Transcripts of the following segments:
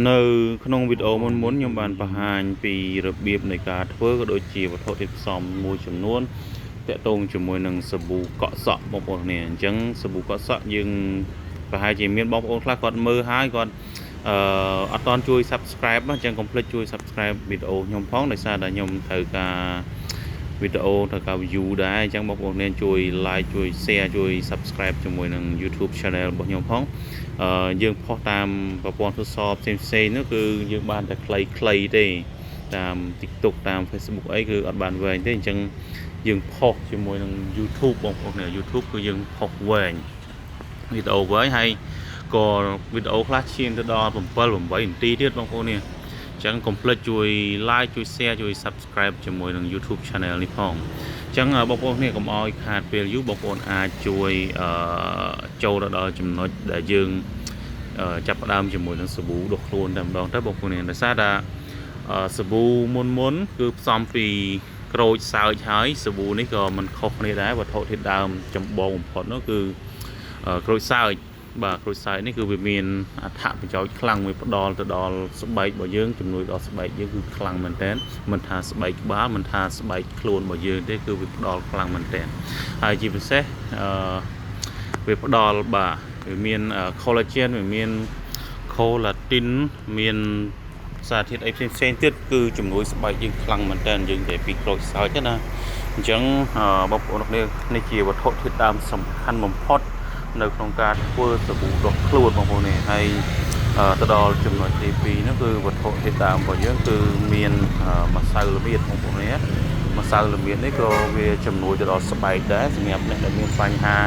នៅក្នុងវីដេអូមុនខ្ញុំបានបង្ហាញពីរបៀបនៃការធ្វើក៏ដូចជាវត្ថុធាតុផ្សំមួយចំនួនតាក់ទងជាមួយនឹងសាប៊ូកក់សក់បងប្អូនគ្នាអញ្ចឹងសាប៊ូកក់សក់យើងប្រហែលជាមានបងប្អូនខ្លះគាត់មើលហើយគាត់អត់តន់ជួយ Subscribe អញ្ចឹងកុំភ្លេចជួយ Subscribe វីដេអូខ្ញុំផងដោយសារតែខ្ញុំត្រូវការវីដេអូត្រូវការ view ដែរអញ្ចឹងបងប្អូនគ្នាជួយ like ជួយ share ជួយ Subscribe ជាមួយនឹង YouTube Channel របស់ខ្ញុំផងយើងផុសតាមប្រព័ន្ធទូរស័ព្ទផ្សេងៗនោះគឺយើងបានតែខ្លីៗទេតាម TikTok តាម Facebook អីគឺអត់បានវែងទេអញ្ចឹងយើងផុសជាមួយនឹង YouTube បងប្អូនគ្នា YouTube គឺយើងផុសវែងវីដេអូវែងហើយក៏វីដេអូខ្លះឈានទៅដល់7 8នាទីទៀតបងប្អូននេះអញ្ចឹងកុំភ្លេចជួយ like ជួយ share ជួយ subscribe ជាមួយនឹង YouTube Channel នេះផងអញ្ចឹងបងប្អូនគ្នាកុំឲ្យខាតពេលយូរបងប្អូនអាចជួយចូលទៅដល់ចំណុចដែលយើងចាប់ផ្ដើមជាមួយនឹងសាប៊ូដុសខ្លួនតែម្ដងទៅបងប្អូននេះដោយសារតែសាប៊ូមុនគឺផ្សំពីក្រូចសើចហើយសាប៊ូនេះក៏មិនខុសគ្នាដែរវត្ថុធាតុដើមចម្បងបំផុតនោះគឺក្រូចសើចបាទក្រូចសើចនេះគឺវាមានអត្ថប្រយោជន៍ខ្លាំងមួយផ្ដល់ទៅដល់ស្បែករបស់យើងជំនួយដល់ស្បែកយើងគឺខ្លាំងមែនទែនមិនថាស្បែកក្បាលមិនថាស្បែកខ្លួនរបស់យើងទេគឺវាផ្ដល់ខ្លាំងមែនទែនហើយជាពិសេសវាផ្ដល់បាទវាមាន collagen វាមាន collagen មានសារធាតុអីផ្សេងៗទៀតគឺជំនួយស្បែកយើងខ្លាំងមែនទែនយើងនិយាយពីក្រូចសើចណាអញ្ចឹងបងប្អូននេះជាវត្ថុធាតុដើមសំខាន់បំផុតនៅក្នុងការធ្វើសាប៊ូដុសខ្លួនបងប្អូននេះហើយទៅដល់ចំណុចទី2នោះគឺវត្ថុធាតុដើមរបស់យើងគឺមានម្សៅល្មៀតបងប្អូននេះម្សៅល្មៀតនេះក៏វាជំនួយទៅដល់ស្បែកដែរសម្រាប់អ្នកដែលមានបញ្ហា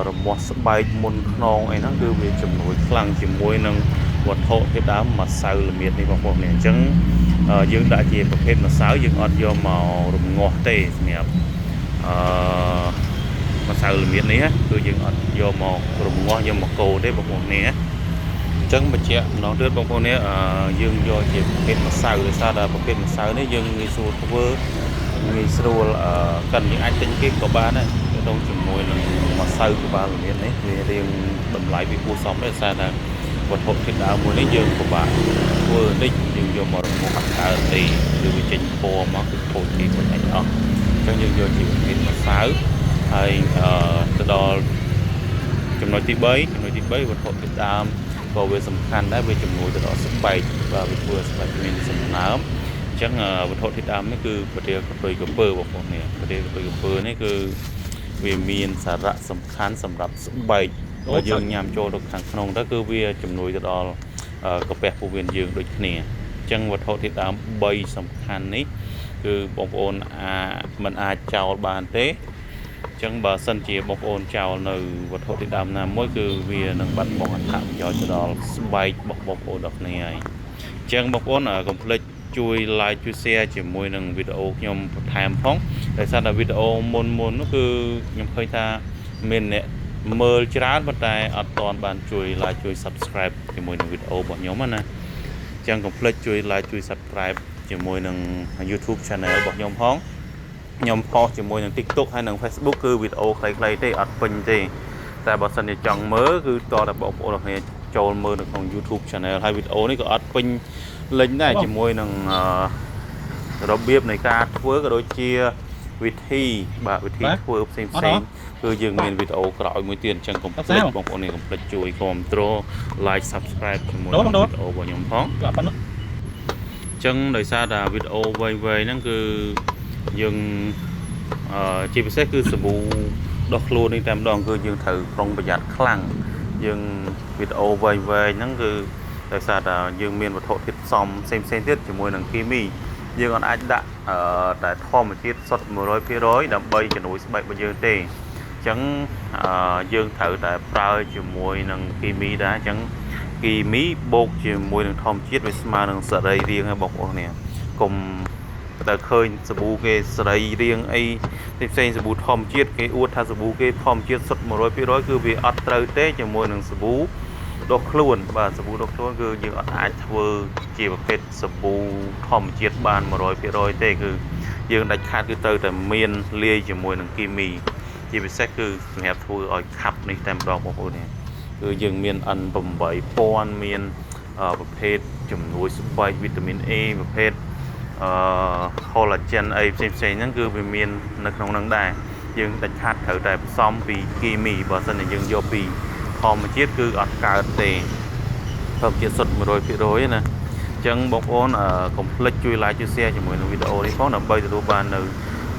រមាស់ស្បែកមុនខ្នងអីហ្នឹងគឺវាជំនួយខ្លាំងជាមួយនឹងវត្ថុធាតុដើមម្សៅល្មៀតនេះបងប្អូននេះអញ្ចឹងយើងដាក់ជាប្រភេទម្សៅយើងអត់យកមករងាស់ទេសម្រាប់ម្សៅល្មៀតនេះគឺយើងអត់យកមករងាស់យកមកកូរទេបងប្អូននេះអញ្ចឹងបញ្ជាក់ម្ដងទៀតបងប្អូននេះយើងយកជាប្រភេទម្សៅដោយសារតែប្រភេទម្សៅនេះយើងងាយស្រួលធ្វើងាយស្រួលកិនយើងអាចទិញគេក៏បានដែរក្នុងជាមួយនឹងម្សៅក្បាលល្មៀតនេះវារៀងតម្លៃវាគួរសមដែរដោយសារតែវត្ថុធាតុដើមមួយនេះយើងពិបាកធ្វើនេះយើងយកមករងាស់អត់កើតទេគឺវាចេញពណ៌មកគឺខូចទីមិនអីអស់អញ្ចឹងយើងយកជាប្រភេទម្សៅហើយទៅដល់ចំណុចទី3វត្ថុធាតុដើមក៏វាសំខាន់ដែរវាជំនួយទៅដល់ស្បែកបាទវាធ្វើស្បែកមានសំណើមអញ្ចឹងវត្ថុធាតុដើមនេះគឺប្រទាលកតុយក្រពើបងប្អូននេះប្រទាលកតុយក្រពើនេះគឺវាមានសារៈសំខាន់សម្រាប់ស្បែកបើយើងញ៉ាំចូលទៅខាងក្នុងទៅគឺវាជំនួយទៅដល់កាពះពោះវៀនយើងដូចគ្នាអញ្ចឹងវត្ថុធាតុដើម3សំខាន់នេះគឺបងប្អូនមិនអាចចោលបានទេអញ្ចឹងបើសិនជាបងប្អូនចោលនៅវត្ថុធាតុដើមណាមួយគឺវានឹងបាត់បង់អត្ថប្រយោជន៍ទៅដល់ស្បែករបស់បងប្អូនដល់គ្នាហើយអញ្ចឹងបងប្អូនកុំភ្លេចជួយ like ជួយ share ជាមួយនឹងវីដេអូខ្ញុំបន្ថែមផងដោយសារតែវីដេអូមុននោះគឺខ្ញុំឃើញថាមានអ្នកមើលច្រើនប៉ុន្តែអត់ទាន់បានជួយ like ជួយ subscribe ជាមួយនឹងវីដេអូរបស់ខ្ញុំណាអញ្ចឹងកុំភ្លេចជួយ like ជួយ subscribe ជាមួយនឹង YouTube Channel របស់ខ្ញុំផងខ្ញុំផុសជាមួយនឹង TikTok ហើយនិង Facebook គឺវីដេអូខ្លីៗទេអត់ពេញទេតែបើសិនជាចង់មើលគឺតតែបងប្អូនគ្នាចូលមើលនៅក្នុង YouTube Channel ហើយវីដេអូនេះក៏អត់ពេញលេញដែរជាមួយនឹងរបៀបនៃការធ្វើក៏ដូចជាវិធីធ្វើផ្សេងគឺយើងមានវីដេអូក្រោយមួយទៀតអញ្ចឹងកុំភ្លេចបងប្អូននេះកុំភ្លេចជួយគ្រប់គ្រង like subscribe ជាមួយនឹងវីដេអូរបស់ខ្ញុំផងអញ្ចឹងដោយសារតែវីដេអូវែងៗហ្នឹងគឺយើងជាពិសេសគឺសាប៊ូដុសខ្លួននេះតែម្ដងគឺយើងត្រូវប្រុងប្រយ័ត្នខ្លាំងយើងវីដេអូវែងៗហ្នឹងគឺដោយសារតែយើងមានវត្ថុធាតុផ្សំផ្សេងទៀតជាមួយនឹងគីមីយើងអត់អាចដាក់តែធម្មជាតិសុទ្ធ 100% ដើម្បីជំនួយស្បែករបស់យើងទេអញ្ចឹងយើងត្រូវតែប្រើជាមួយនឹងគីមីដែរអញ្ចឹងគីមីបូកជាមួយនឹងធម្មជាតិវាស្មើនឹងសរីរាង្គហើយបងប្អូននេះកុំតែឃើញសាប៊ូគេសរីរាង្គអីផ្សេងសាប៊ូធម្មជាតិគេអួតថាសាប៊ូគេធម្មជាតិសុទ្ធ 100% គឺវាអត់ត្រូវទេជាមួយនឹងសាប៊ូដុសខ្លួនបាទសាប៊ូដុសខ្លួនគឺយើងអត់អាចធ្វើជាប្រភេទសាប៊ូធម្មជាតិបាន 100% ទេគឺយើងដាច់ខាតគឺត្រូវតែមានលាយជាមួយនឹងគីមីជាពិសេសគឺសម្រាប់ធ្វើឲ្យខាប់នេះតែម្ដងបងប្អូននេះគឺយើងមាន N8000 មាន ประเภทជំនួយស្បែកវីតាមីន A ប្រភេទcollagen អីផ្សេងៗហ្នឹងគឺវាមាននៅក្នុងហ្នឹងដែរយើងដាច់ខាតត្រូវតែផ្សំពីគីមីបើមិនយើងយកពីធម្មជាតិគឺអត់កើតទេធម្មជាតិសុទ្ធ 100% ណាអញ្ចឹងបងប្អូនកុំភ្លេចជួយ like ជួយ share ជាមួយនឹងវីដេអូនេះផងដើម្បីទទួលបាននៅ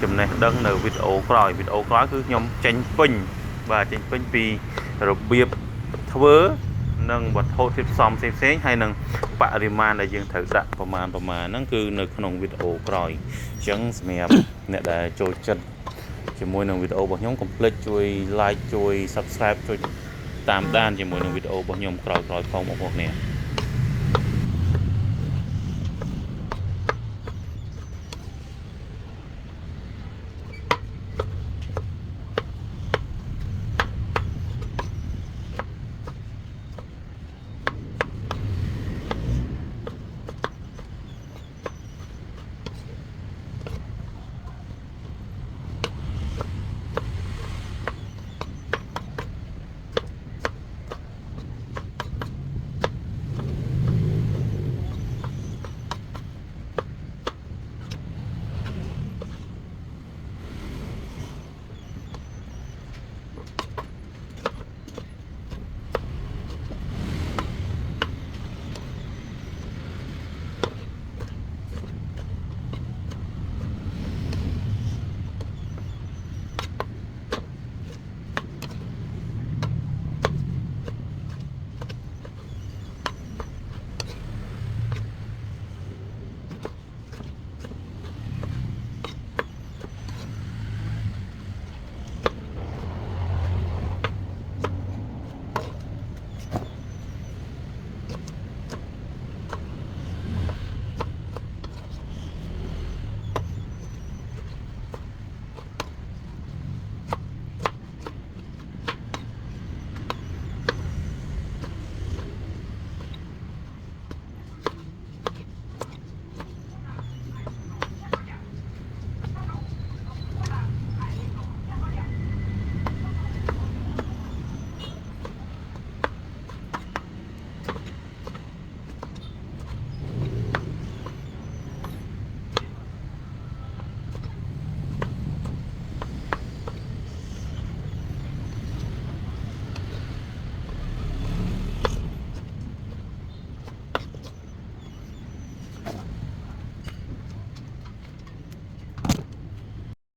ចំណេះដឹងនៅវីដេអូក្រោយគឺខ្ញុំចេញពេញបាទចេញពេញពីរបៀបធ្វើនិងវត្ថុធាតុផ្សំផ្សេងៗហើយនឹងបរិមាណដែលយើងត្រូវដាក់ប្រមាណហ្នឹងគឺនៅក្នុងវីដេអូក្រោយអញ្ចឹងសម្រាប់អ្នកដែលចូលចិត្តជាមួយនឹងវីដេអូរបស់ខ្ញុំកុំភ្លេចជួយ like ជួយ subscribe ជួយតាមដានជាមួយនឹងវីដេអូរបស់ខ្ញុំក្រោយៗផងបងប្អូនគ្នា